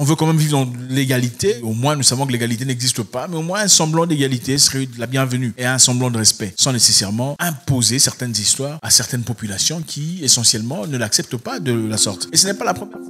On veut quand même vivre dans l'égalité. Au moins, nous savons que l'égalité n'existe pas, mais au moins un semblant d'égalité serait la bienvenue et un semblant de respect, sans nécessairement imposer certaines histoires à certaines populations qui, essentiellement, ne l'acceptent pas de la sorte. Et ce n'est pas la première fois.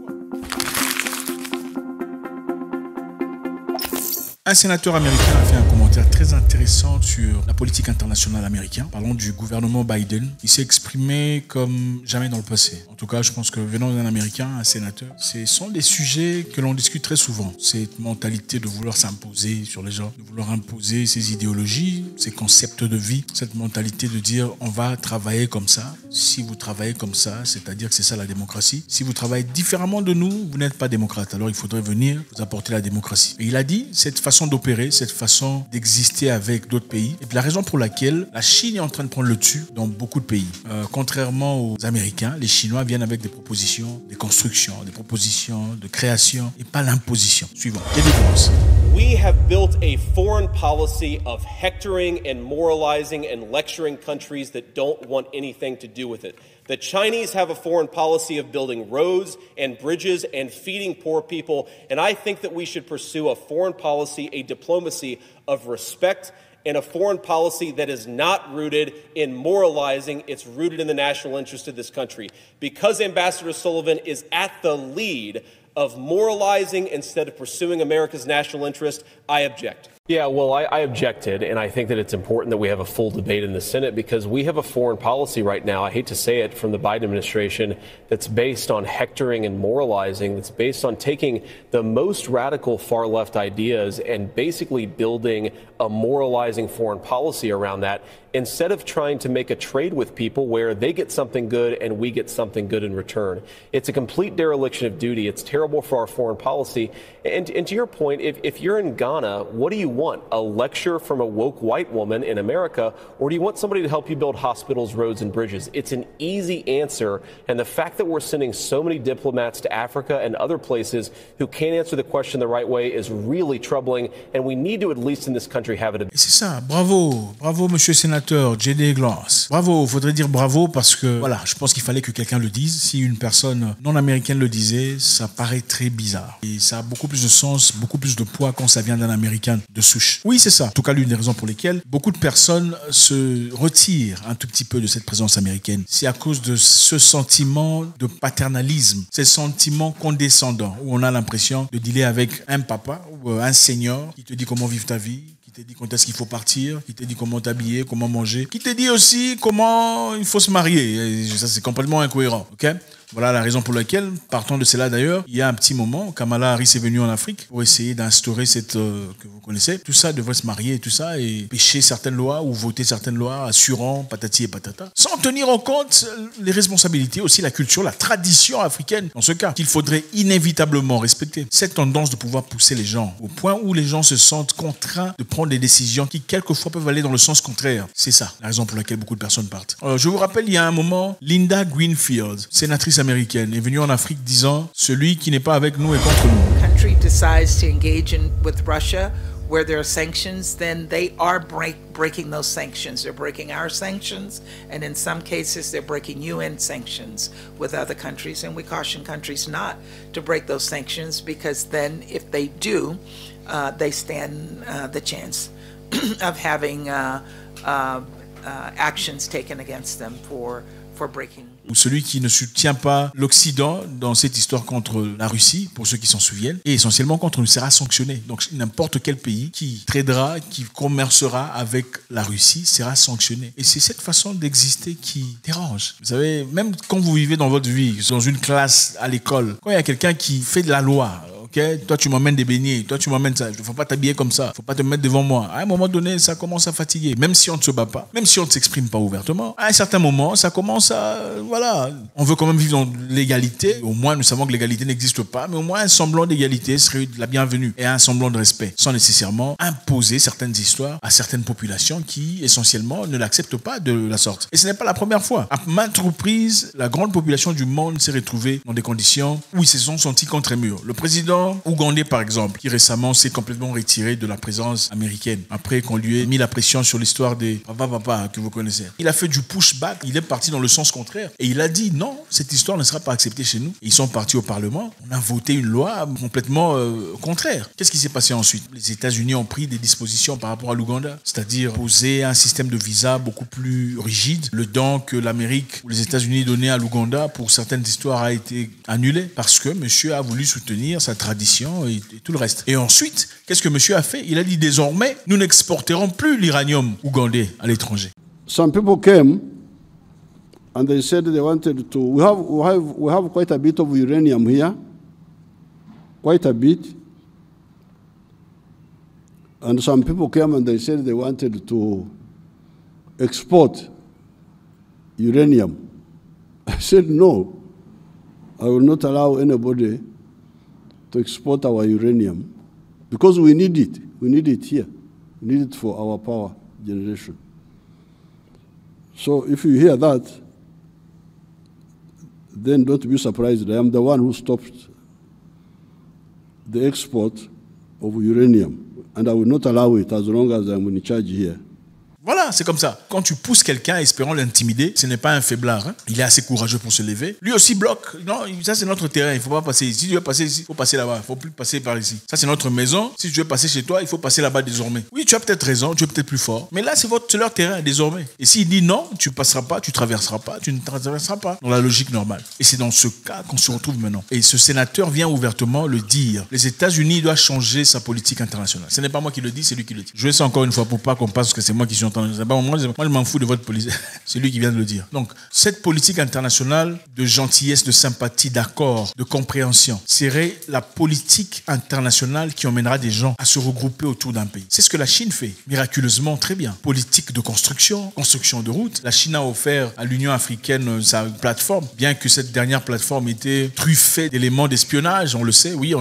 Un sénateur américain a fait un commentaire très intéressant sur la politique internationale américaine, parlant du gouvernement Biden. Il s'est exprimé comme jamais dans le passé. En tout cas, je pense que venant d'un Américain, un sénateur, ce sont des sujets que l'on discute très souvent. Cette mentalité de vouloir s'imposer sur les gens, de vouloir imposer ses idéologies, ses concepts de vie, cette mentalité de dire on va travailler comme ça. Si vous travaillez comme ça, c'est-à-dire que c'est ça la démocratie. Si vous travaillez différemment de nous, vous n'êtes pas démocrate. Alors il faudrait venir vous apporter la démocratie. Et il a dit cette façon d'opérer, cette façon d'exister avec d'autres pays. Et puis la raison pour laquelle la Chine est en train de prendre le dessus dans beaucoup de pays. Contrairement aux Américains, les Chinois viennent avec des propositions, des constructions, des propositions de création et pas l'imposition. Suivant. Quelle différence? We have built a foreign policy of hectoring and moralizing and lecturing countries that don't want anything to do with it. The Chinese have a foreign policy of building roads and bridges and feeding poor people, and I think that we should pursue a foreign policy, a diplomacy of respect, and a foreign policy that is not rooted in moralizing, it's rooted in the national interest of this country. Because Ambassador Sullivan is at the lead of moralizing instead of pursuing America's national interest, I object. Yeah, well, I objected, and I think that it's important that we have a full debate in the Senate because we have a foreign policy right now, I hate to say it, from the Biden administration that's based on hectoring and moralizing, that's based on taking the most radical far-left ideas and basically building a moralizing foreign policy around that instead of trying to make a trade with people where they get something good and we get something good in return. It's a complete dereliction of duty. It's terrible for our foreign policy. And to your point, if you're in Ghana, what do you want? A lecture from a woke white woman in America, or do you want somebody to help you build hospitals, roads, and bridges? It's an easy answer, and the fact that we're sending so many diplomats to Africa and other places who can't answer the question the right way is really troubling, and we need to, at least in this country, have it. Et c'est ça, bravo, bravo monsieur sénateur J.D. Glass. Bravo, faudrait dire bravo parce que, voilà, je pense qu'il fallait que quelqu'un le dise. Si une personne non américaine le disait, ça paraît très bizarre. Et ça a beaucoup plus de sens, beaucoup plus de poids quand ça vient d'un Américain de souche. Oui, c'est ça. En tout cas, l'une des raisons pour lesquelles beaucoup de personnes se retirent un tout petit peu de cette présence américaine. C'est à cause de ce sentiment de paternalisme, ce sentiment condescendant où on a l'impression de dealer avec un papa ou un senior qui te dit comment vivre ta vie, qui te dit quand est-ce qu'il faut partir, qui te dit comment t'habiller, comment manger, qui te dit aussi comment il faut se marier. Et ça, c'est complètement incohérent, ok? Voilà la raison pour laquelle, partant de cela d'ailleurs, il y a un petit moment, Kamala Harris est venue en Afrique pour essayer d'instaurer cette que vous connaissez. Tout ça devrait se marier et tout ça, et pêcher certaines lois ou voter certaines lois assurant patati et patata, sans tenir en compte les responsabilités, aussi la culture, la tradition africaine, dans ce cas, qu'il faudrait inévitablement respecter. Cette tendance de pouvoir pousser les gens au point où les gens se sentent contraints de prendre des décisions qui quelquefois peuvent aller dans le sens contraire. C'est ça, la raison pour laquelle beaucoup de personnes partent. Je vous rappelle, il y a un moment, Linda Greenfield, sénatrice américaine, est venue en Afrique disant « Celui qui n'est pas avec nous est contre nous ». Country decides to engage with Russia where there are sanctions, then they are breaking those sanctions. They're breaking our sanctions, and in some cases they're breaking UN sanctions with other countries, and we caution countries not to break those sanctions because then if they do, they stand the chance of having actions taken against them for breaking. Ou celui qui ne soutient pas l'Occident dans cette histoire contre la Russie, pour ceux qui s'en souviennent, et essentiellement contre nous, sera sanctionné. Donc n'importe quel pays qui tradera, qui commercera avec la Russie sera sanctionné. Et c'est cette façon d'exister qui dérange. Vous savez, même quand vous vivez dans votre vie, dans une classe, à l'école, quand il y a quelqu'un qui fait de la loi, ok, toi tu m'emmènes des beignets, toi tu m'emmènes ça, il ne faut pas t'habiller comme ça, il ne faut pas te mettre devant moi. À un moment donné, ça commence à fatiguer. Même si on ne se bat pas, même si on ne s'exprime pas ouvertement, à un certain moment, ça commence à... Voilà. On veut quand même vivre dans l'égalité. Au moins, nous savons que l'égalité n'existe pas, mais au moins un semblant d'égalité serait la bienvenue et un semblant de respect, sans nécessairement imposer certaines histoires à certaines populations qui, essentiellement, ne l'acceptent pas de la sorte. Et ce n'est pas la première fois. À maintes reprises, la grande population du monde s'est retrouvée dans des conditions où ils se sont sentis contre un mur. Le président président ougandais, par exemple, qui récemment s'est complètement retiré de la présence américaine, après qu'on lui ait mis la pression sur l'histoire des papa que vous connaissez. Il a fait du pushback, il est parti dans le sens contraire. Et il a dit non, cette histoire ne sera pas acceptée chez nous. Et ils sont partis au Parlement. On a voté une loi complètement contraire. Qu'est-ce qui s'est passé ensuite? Les États-Unis ont pris des dispositions par rapport à l'Ouganda, c'est-à-dire poser un système de visa beaucoup plus rigide. Le don que l'Amérique ou les États-Unis donnaient à l'Ouganda pour certaines histoires a été annulé parce que monsieur a voulu soutenir sa tradition et tout le reste. Et ensuite, qu'est-ce que monsieur a fait? Il a dit désormais, nous n'exporterons plus l'uranium ougandais à l'étranger. Some people came and they said they wanted to. We have quite a bit of uranium here, quite a bit. And some people came and they said they wanted to export uranium. I said no. I will not allow anybody to export our uranium because we need it. We need it here. We need it for our power generation. So if you hear that, then don't be surprised. I am the one who stopped the export of uranium, and I will not allow it as long as I'm in charge here. Voilà, c'est comme ça. Quand tu pousses quelqu'un espérant l'intimider, ce n'est pas un faiblard. Hein. Il est assez courageux pour se lever. Lui aussi bloque. Non, ça c'est notre terrain, il ne faut pas passer ici. Si tu veux passer ici, il faut passer là-bas. Il ne faut plus passer par ici. Ça c'est notre maison. Si tu veux passer chez toi, il faut passer là-bas désormais. Oui, tu as peut-être raison, tu es peut-être plus fort. Mais là, c'est leur terrain désormais. Et s'il dit non, tu ne passeras pas, tu ne traverseras pas, tu ne traverseras pas. Dans la logique normale. Et c'est dans ce cas qu'on se retrouve maintenant. Et ce sénateur vient ouvertement le dire. Les États-Unis doivent changer sa politique internationale. Ce n'est pas moi qui le dis, c'est lui qui le dit. Je vais ça encore une fois pour pas qu'on pense que c'est moi qui suis en train de dire. Moi, je m'en fous de votre politique. C'est lui qui vient de le dire. Donc, cette politique internationale de gentillesse, de sympathie, d'accord, de compréhension, serait la politique internationale qui emmènera des gens à se regrouper autour d'un pays. C'est ce que la Chine fait, miraculeusement très bien. Politique de construction de routes. La Chine a offert à l'Union africaine sa plateforme, bien que cette dernière plateforme était truffée d'éléments d'espionnage, on le sait. Oui,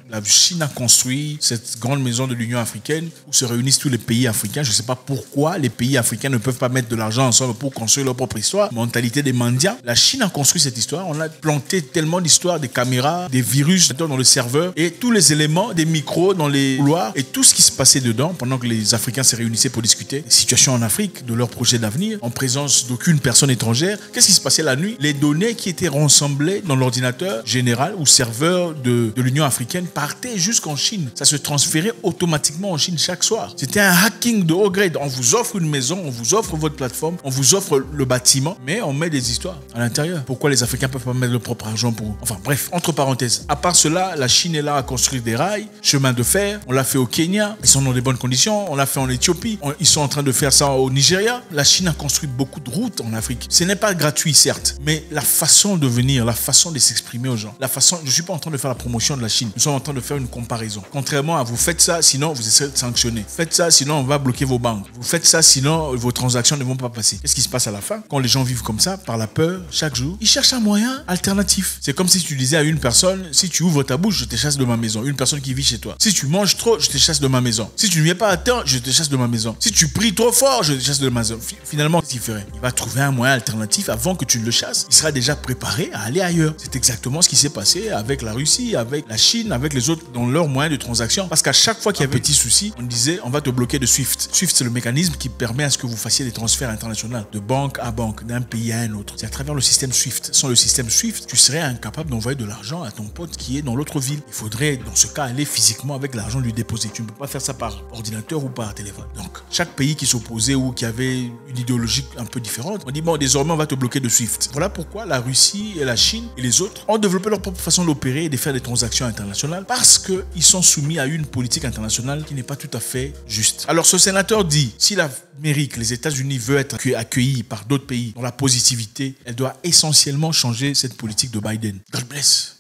la Chine a construit cette grande maison de l'Union africaine où se réunissent tous les pays africains. Je ne sais pas pourquoi les pays africains ne peuvent pas mettre de l'argent ensemble pour construire leur propre histoire. Mentalité des mendiants. La Chine a construit cette histoire. On a planté tellement d'histoires, des caméras, des virus dans le serveur et tous les éléments, des micros dans les couloirs et tout ce qui se passait dedans pendant que les Africains se réunissaient pour discuter des situations en Afrique, de leurs projets d'avenir, en présence d'aucune personne étrangère. Qu'est-ce qui se passait la nuit? Les données qui étaient rassemblées dans l'ordinateur général ou serveur de l'Union africaine partaient jusqu'en Chine. Ça se transférait automatiquement en Chine chaque soir. C'était un hacking de haut grade. On vous offre une maison, on vous offre votre plateforme, on vous offre le bâtiment, mais on met des histoires à l'intérieur. Pourquoi les Africains ne peuvent pas mettre leur propre argent pour... Enfin bref, entre parenthèses. À part cela, la Chine est là à construire des rails, chemin de fer. On l'a fait au Kenya, ils sont dans des bonnes conditions. On l'a fait en Éthiopie, ils sont en train de faire ça au Nigeria. La Chine a construit beaucoup de routes en Afrique. Ce n'est pas gratuit, certes, mais la façon de venir, la façon de s'exprimer aux gens, la façon... Je ne suis pas en train de faire la promotion de la Chine. Nous sommes en train de faire une comparaison. Contrairement à vous faites ça, sinon vous serez sanctionné. Faites ça, sinon on va bloquer vos banques. Vous faites ça, sinon vos transactions ne vont pas passer. Qu'est-ce qui se passe à la fin? Quand les gens vivent comme ça, par la peur, chaque jour, ils cherchent un moyen alternatif. C'est comme si tu disais à une personne, si tu ouvres ta bouche, je te chasse de ma maison. Une personne qui vit chez toi. Si tu manges trop, je te chasse de ma maison. Si tu ne viens pas à temps, je te chasse de ma maison. Si tu pries trop fort, je te chasse de ma maison. Finalement, qu'est-ce qu'il ferait? Il va trouver un moyen alternatif avant que tu ne le chasses. Il sera déjà préparé à aller ailleurs. C'est exactement ce qui s'est passé avec la Russie, avec la Chine, avec les autres dans leurs moyens de transaction. Parce qu'à chaque fois qu'il y a un petit souci, on disait, on va te bloquer de SWIFT. SWIFT, c'est le mécanisme qui permet à ce que vous fassiez des transferts internationaux de banque à banque, d'un pays à un autre. C'est à travers le système SWIFT. Sans le système SWIFT, tu serais incapable d'envoyer de l'argent à ton pote qui est dans l'autre ville. Il faudrait, dans ce cas, aller physiquement avec l'argent lui déposer. Tu ne peux pas faire ça par ordinateur ou par téléphone. Donc, chaque pays qui s'opposait ou qui avait une idéologie un peu différente, on dit, bon, désormais, on va te bloquer de SWIFT. Voilà pourquoi la Russie et la Chine et les autres ont développé leur propre façon d'opérer et de faire des transactions internationales parce qu'ils sont soumis à une politique internationale qui n'est pas tout à fait juste. Alors, ce sénateur dit, si l'Amérique, les États-Unis veut être accueillis par d'autres pays dans la positivité, elle doit essentiellement changer cette politique de Biden. God bless.